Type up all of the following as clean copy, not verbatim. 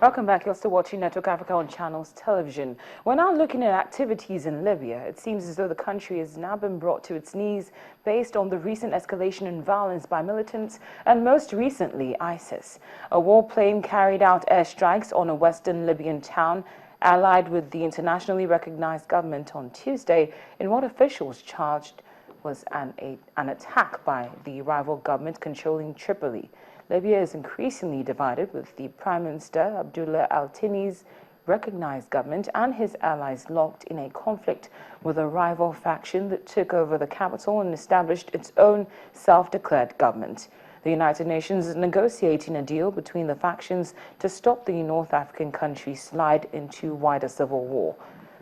Welcome back. You're still watching Network Africa on Channels Television. We're now looking at activities in Libya. It seems as though the country has now been brought to its knees based on the recent escalation in violence by militants and most recently ISIS. A warplane carried out airstrikes on a western Libyan town allied with the internationally recognized government on Tuesday in what officials charged was an attack by the rival government controlling Tripoli. Libya is increasingly divided, with the Prime Minister Abdullah al-Tini's recognized government and his allies locked in a conflict with a rival faction that took over the capital and established its own self-declared government. The United Nations is negotiating a deal between the factions to stop the North African country slide into wider civil war,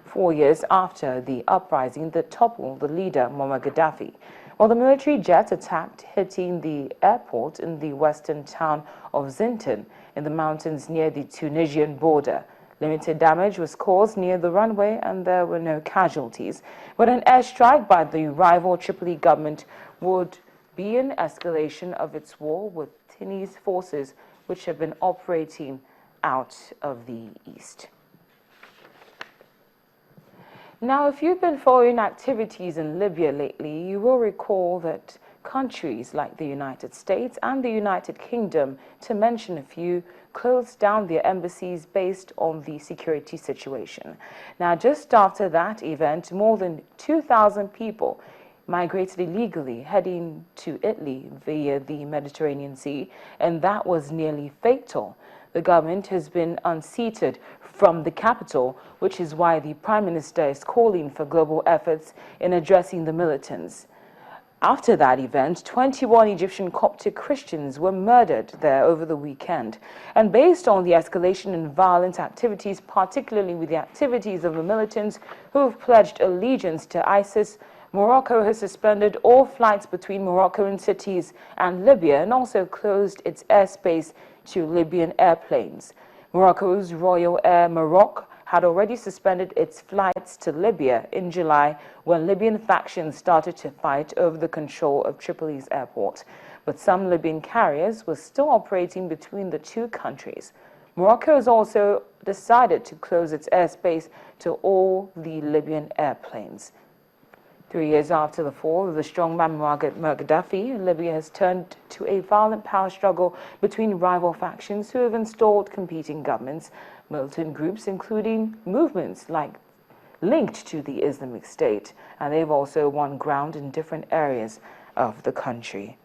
4 years after the uprising that toppled the leader Muammar Gaddafi. While the military jet attacked, hitting the airport in the western town of Zintan in the mountains near the Tunisian border. Limited damage was caused near the runway and there were no casualties. But an airstrike by the rival Tripoli government would be an escalation of its war with Tini's forces, which have been operating out of the east. Now, if you've been following activities in Libya lately, you will recall that countries like the United States and the United Kingdom, to mention a few, closed down their embassies based on the security situation. Now, just after that event, more than 2,000 people migrated illegally, heading to Italy via the Mediterranean Sea, and that was nearly fatal. The government has been unseated from the capital, which is why the Prime Minister is calling for global efforts in addressing the militants. After that event, 21 Egyptian Coptic Christians were murdered there over the weekend. And based on the escalation in violent activities, particularly with the activities of the militants who have pledged allegiance to ISIS, Morocco has suspended all flights between Moroccan cities and Libya and also closed its airspace to Libyan airplanes. Morocco's Royal Air Maroc had already suspended its flights to Libya in July when Libyan factions started to fight over the control of Tripoli's airport. But some Libyan carriers were still operating between the two countries. Morocco has also decided to close its airspace to all the Libyan airplanes. 3 years after the fall of the strongman Muammar Gaddafi, Libya has turned to a violent power struggle between rival factions who have installed competing governments, militant groups, including movements linked to the Islamic State, and they've also won ground in different areas of the country.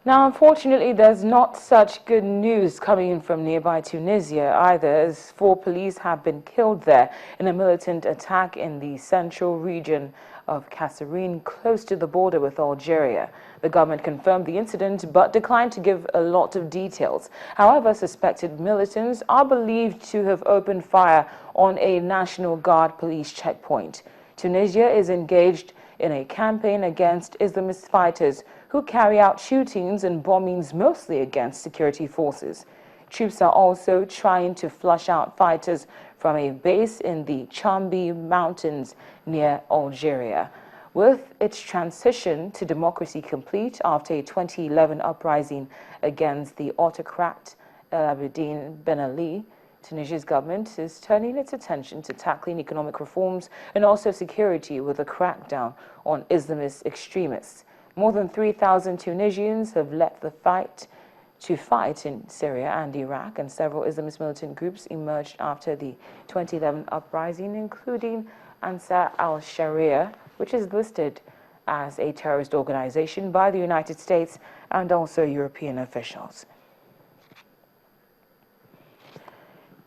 Now, unfortunately, there's not such good news coming in from nearby Tunisia either, as 4 police have been killed there in a militant attack in the central region of Kasserine, close to the border with Algeria. The government confirmed the incident but declined to give a lot of details. However, suspected militants are believed to have opened fire on a National Guard police checkpoint. Tunisia is engaged in a campaign against Islamist fighters who carry out shootings and bombings mostly against security forces. Troops are also trying to flush out fighters from a base in the Chambi Mountains near Algeria. With its transition to democracy complete after a 2011 uprising against the autocrat El Abidine Ben Ali, Tunisia's government is turning its attention to tackling economic reforms and also security with a crackdown on Islamist extremists. More than 3,000 Tunisians have left the fight in Syria and Iraq, and several Islamist militant groups emerged after the 2011 uprising, including Ansar al-Sharia, which is listed as a terrorist organization by the United States and also European officials.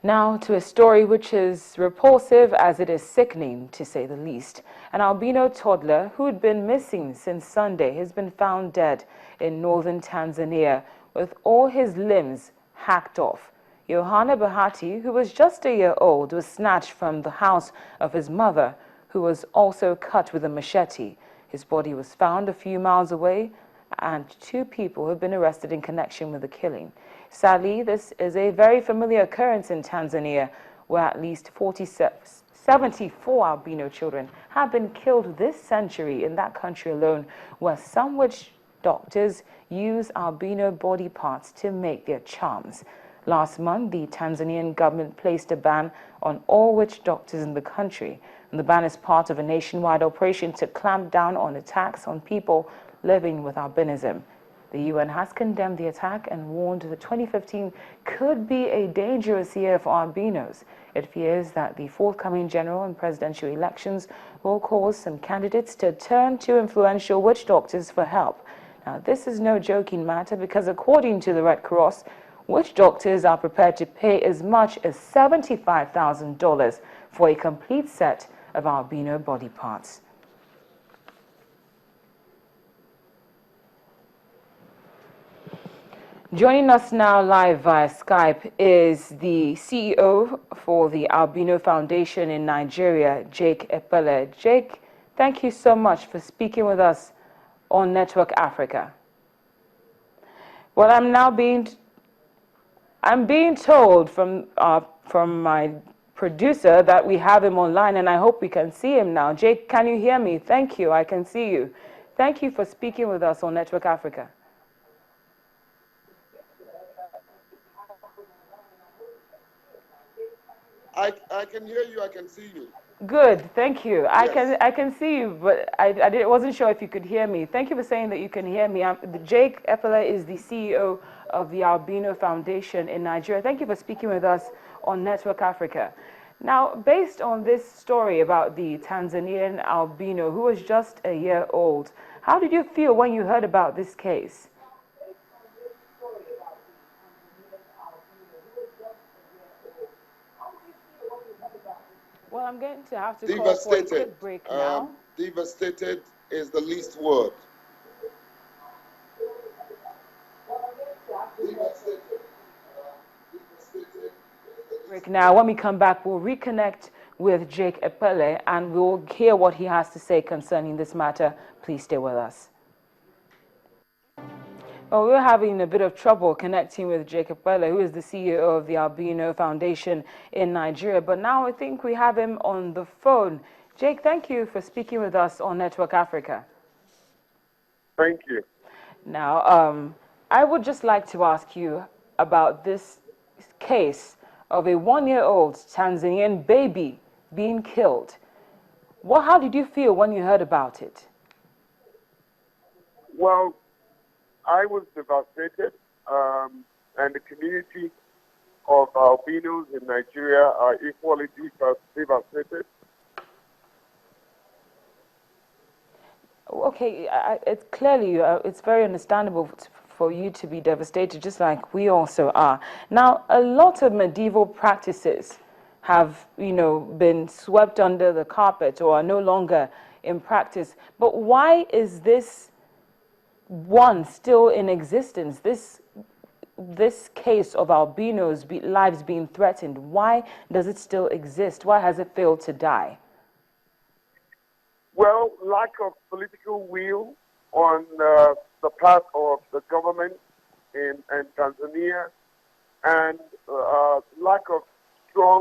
Now to a story which is repulsive as it is sickening, to say the least. An albino toddler who had been missing since Sunday has been found dead in northern Tanzania with all his limbs hacked off. Yohana Bahati, who was just a year old, was snatched from the house of his mother, who was also cut with a machete. His body was found a few miles away, and 2 people have been arrested in connection with the killing. Sadly, this is a very familiar occurrence in Tanzania, where at least 74 albino children have been killed this century in that country alone, where some which doctors use albino body parts to make their charms. Last month, the Tanzanian government placed a ban on all witch doctors in the country. And the ban is part of a nationwide operation to clamp down on attacks on people living with albinism. The UN has condemned the attack and warned that 2015 could be a dangerous year for albinos. It fears that the forthcoming general and presidential elections will cause some candidates to turn to influential witch doctors for help. Now, this is no joking matter because according to the Red Cross, witch doctors are prepared to pay as much as $75,000 for a complete set of albino body parts. Joining us now live via Skype is the CEO for the Albino Foundation in Nigeria, Jake Epele. Jake, thank you so much for speaking with us on Network Africa. Well, I'm being told from my producer that we have him online, and I hope we can see him now. Jake, can you hear me? Thank you. I can see you. Thank you for speaking with us on Network Africa. I can hear you. I can see you. Good, thank you. Yes. I can see you, but I wasn't sure if you could hear me. Thank you for saying that you can hear me. Jake Epele is the CEO of the Albino Foundation in Nigeria. Thank you for speaking with us on Network Africa. Now, based on this story about the Tanzanian albino who was just a year old, how did you feel when you heard about this case? Well, I'm going to have to call for a quick break now. Devastated is the least word. Break now. When we come back, we'll reconnect with Jake Epele and we'll hear what he has to say concerning this matter. Please stay with us. Well, we're having a bit of trouble connecting with Jake Epele, who is the CEO of the Albino Foundation in Nigeria. But now I think we have him on the phone. Jake, thank you for speaking with us on Network Africa. Thank you. Now, I would just like to ask you about this case of a one-year-old Tanzanian baby being killed. How did you feel when you heard about it? Well, I was devastated, and the community of albinos in Nigeria are equally devastated. Okay, it's clearly, it's very understandable for you to be devastated, just like we also are. Now, a lot of medieval practices have, been swept under the carpet or are no longer in practice. But why is this one still in existence? This case of albinos' lives being threatened, why does it still exist? Why has it failed to die? Well, lack of political will on the part of the government in Tanzania, and lack of strong